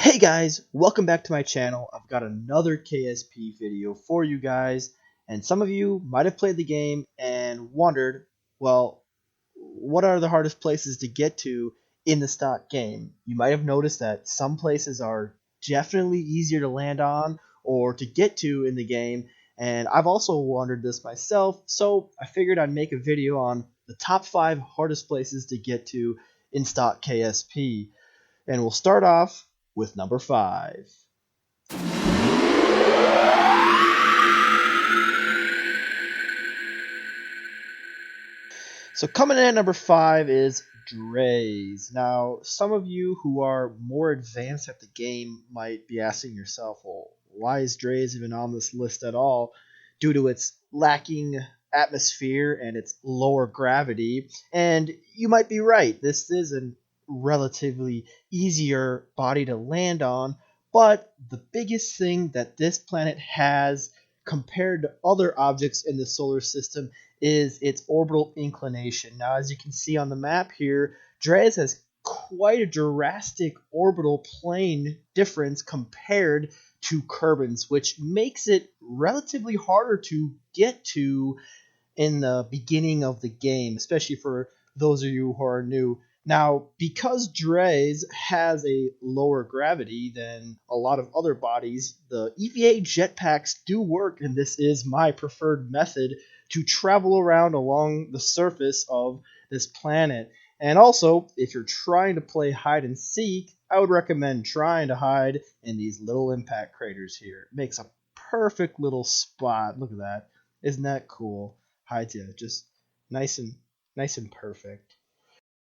Hey guys, welcome back to my channel. I've got another KSP video for you guys, and some of you might have played the game and wondered, well, what are the hardest places to get to in the stock game? You might have noticed that some places are definitely easier to land on or to get to in the game, and I've also wondered this myself, so I figured I'd make a video on the top 5 hardest places to get to in stock KSP. And we'll start off with number 5. So coming in at number 5 is Dres. Now, some of you who are more advanced at the game might be asking yourself, well, why is Dres even on this list at all? Due to its lacking atmosphere and its lower gravity. And you might be right. This is a relatively easier body to land on. But the biggest thing that this planet has compared to other objects in the solar system is its orbital inclination. Now, as you can see on the map here, Dres has quite a drastic orbital plane difference compared to Kerbin's, which makes it relatively harder to get to in the beginning of the game, especially for those of you who are new. Now, because Dres has a lower gravity than a lot of other bodies, the EVA jetpacks do work, and this is my preferred method to travel around along the surface of this planet. And also, if you're trying to play hide and seek, I would recommend trying to hide in these little impact craters here. It makes a perfect little spot. Look at that. Isn't that cool? Hides you just nice and perfect.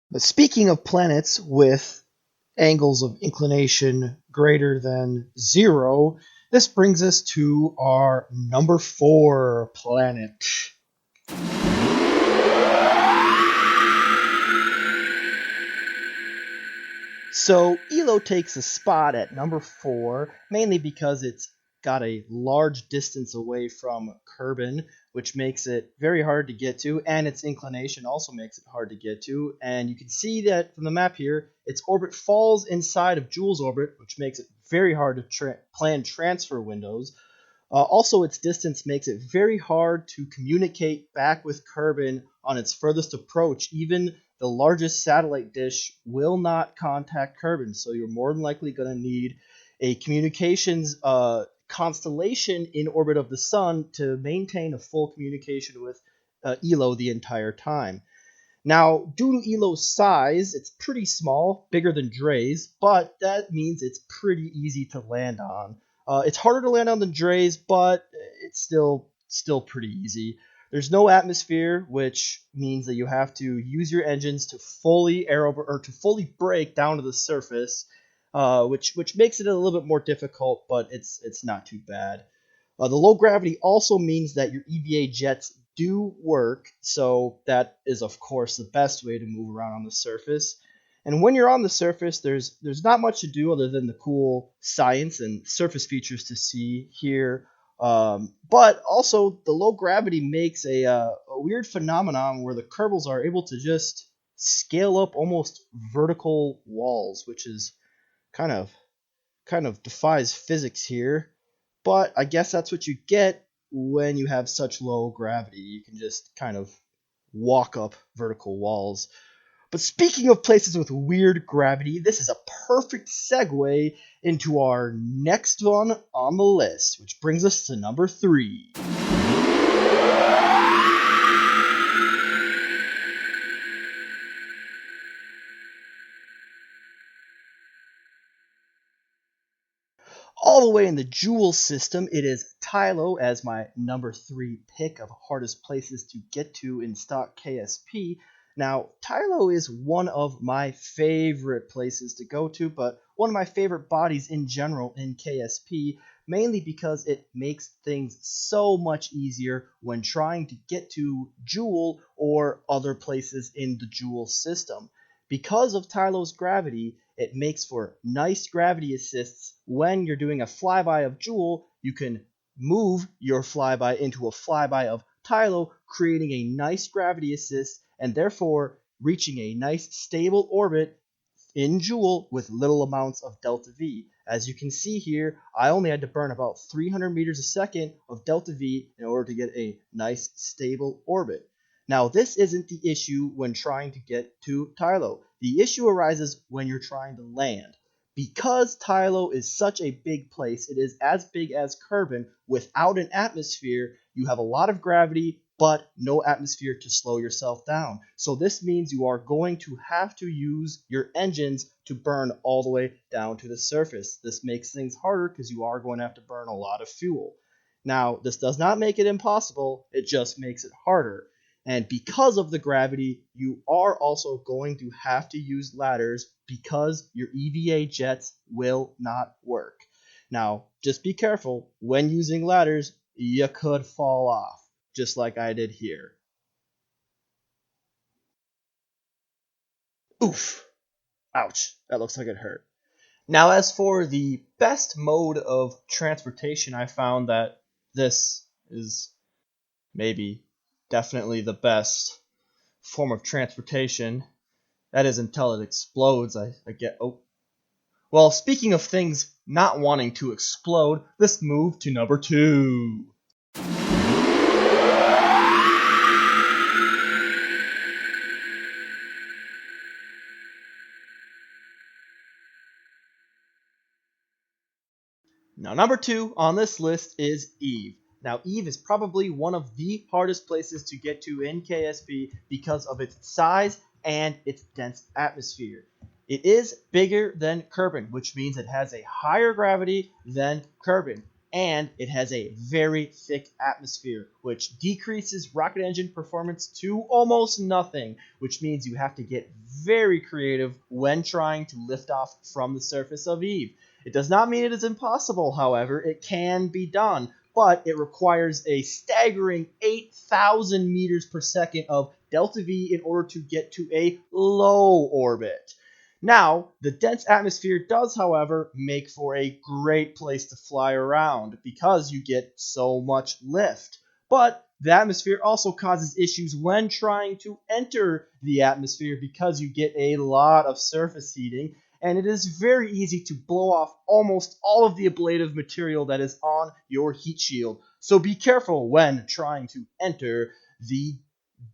But speaking of planets with angles of inclination greater than 0, this brings us to our number 4 planet. So Ello takes a spot at number 4, mainly because it's got a large distance away from Kerbin, which makes it very hard to get to, and its inclination also makes it hard to get to. And you can see that from the map here, its orbit falls inside of Joule's orbit, which makes it very hard to plan transfer windows. Also, its distance makes it very hard to communicate back with Kerbin on its furthest approach. Even the largest satellite dish will not contact Kerbin, so you're more than likely going to need a communications constellation in orbit of the sun to maintain a full communication with Ello the entire time. Now, due to Ello's size, it's pretty small, bigger than Dres, but that means it's pretty easy to land on. It's harder to land on than Dres, but it's still pretty easy. There's no atmosphere, which means that you have to use your engines to fully brake down to the surface, which makes it a little bit more difficult, but it's not too bad. The low gravity also means that your EVA jets do work, so that is of course the best way to move around on the surface. And when you're on the surface, there's not much to do other than the cool science and surface features to see here. But also the low gravity makes a weird phenomenon where the Kerbals are able to just scale up almost vertical walls, which is kind of defies physics here. But I guess that's what you get when you have such low gravity. You can just kind of walk up vertical walls. But speaking of places with weird gravity, this is a perfect segue into our next one on the list, which brings us to number 3. All the way in the Joule system, it is Tylo as my number 3 pick of hardest places to get to in stock KSP. Now, Tylo is one of my favorite places to go to, but one of my favorite bodies in general in KSP, mainly because it makes things so much easier when trying to get to Joule or other places in the Joule system. Because of Tylo's gravity, it makes for nice gravity assists. When you're doing a flyby of Joule, you can move your flyby into a flyby of Tylo, creating a nice gravity assist and therefore reaching a nice stable orbit in Joule with little amounts of delta V. As you can see here, I only had to burn about 300 meters a second of delta V in order to get a nice stable orbit. Now, this isn't the issue when trying to get to Tylo. The issue arises when you're trying to land. Because Tylo is such a big place, it is as big as Kerbin. Without an atmosphere, you have a lot of gravity, but no atmosphere to slow yourself down. So this means you are going to have to use your engines to burn all the way down to the surface. This makes things harder because you are going to have to burn a lot of fuel. Now, this does not make it impossible, it just makes it harder. And because of the gravity, you are also going to have to use ladders because your EVA jets will not work. Now, just be careful. When using ladders, you could fall off, just like I did here. Oof! Ouch, that looks like it hurt. Now, as for the best mode of transportation, I found that this is maybe definitely the best form of transportation. That is until it explodes. I get. Oh. Well, speaking of things not wanting to explode, let's move to number 2. Now, number 2 on this list is Eve. Now, Eve is probably one of the hardest places to get to in KSP because of its size and its dense atmosphere. It is bigger than Kerbin, which means it has a higher gravity than Kerbin, and it has a very thick atmosphere, which decreases rocket engine performance to almost nothing, which means you have to get very creative when trying to lift off from the surface of Eve. It does not mean it is impossible, however. It can be done, but it requires a staggering 8,000 meters per second of delta V in order to get to a low orbit. Now, the dense atmosphere does, however, make for a great place to fly around because you get so much lift. But the atmosphere also causes issues when trying to enter the atmosphere because you get a lot of surface heating, and it is very easy to blow off almost all of the ablative material that is on your heat shield. So be careful when trying to enter the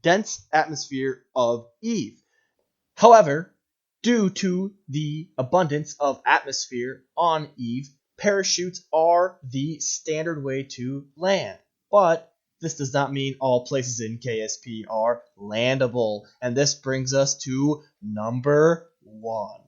dense atmosphere of Eve. However, due to the abundance of atmosphere on Eve, parachutes are the standard way to land. But this does not mean all places in KSP are landable. And this brings us to number 1.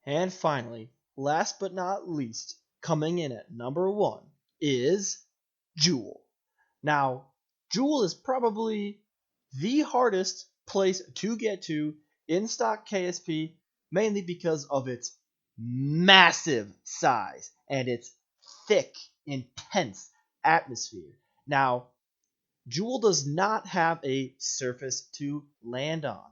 And finally, last but not least, coming in at number 1 is Joule. Now, Joule is probably the hardest place to get to in stock KSP, mainly because of its massive size and its thick, intense atmosphere. Now, Joule does not have a surface to land on,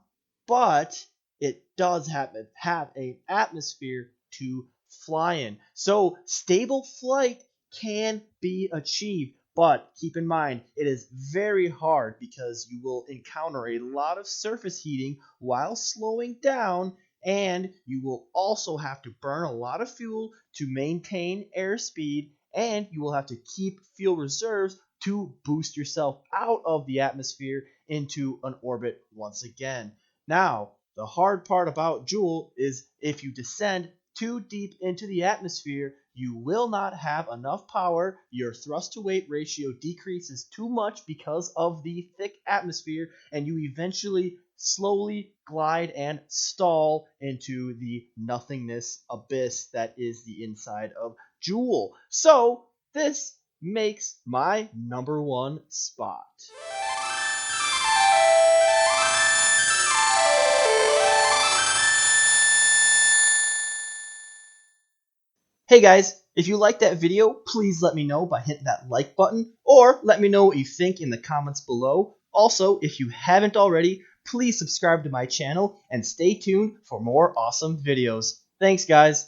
but it does have an atmosphere to fly in. So stable flight can be achieved, but keep in mind it is very hard because you will encounter a lot of surface heating while slowing down, and you will also have to burn a lot of fuel to maintain airspeed, and you will have to keep fuel reserves to boost yourself out of the atmosphere into an orbit once again. Now, the hard part about Joule is if you descend too deep into the atmosphere, you will not have enough power. Your thrust to weight ratio decreases too much because of the thick atmosphere, and you eventually slowly glide and stall into the nothingness abyss that is the inside of Joule. So, this makes my number 1 spot. Hey guys, if you liked that video, please let me know by hitting that like button, or let me know what you think in the comments below. Also, if you haven't already, please subscribe to my channel and stay tuned for more awesome videos. Thanks guys.